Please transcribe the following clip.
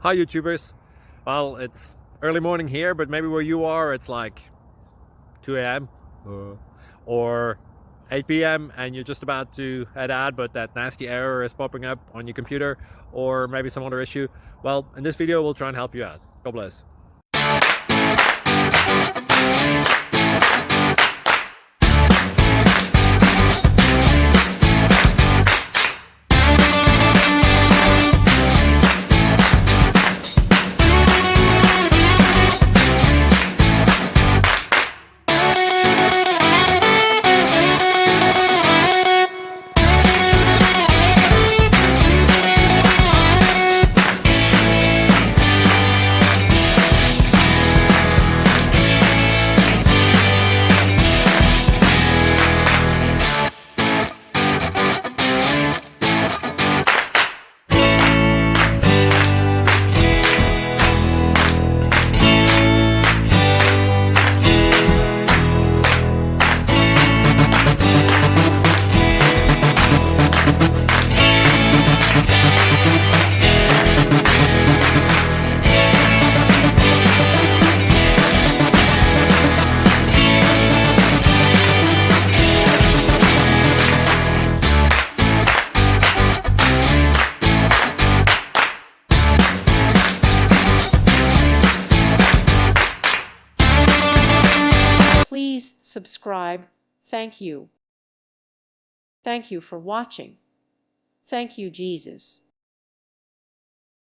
Hi YouTubers. Well, it's early morning here, but maybe where you are it's like 2 a.m. or 8 p.m. and you're just about to head out, but that nasty error is popping up on your computer, or maybe some other issue. Well, in this video we'll try and help you out. God bless. Please subscribe. Thank you. Thank you for watching. Thank you, Jesus.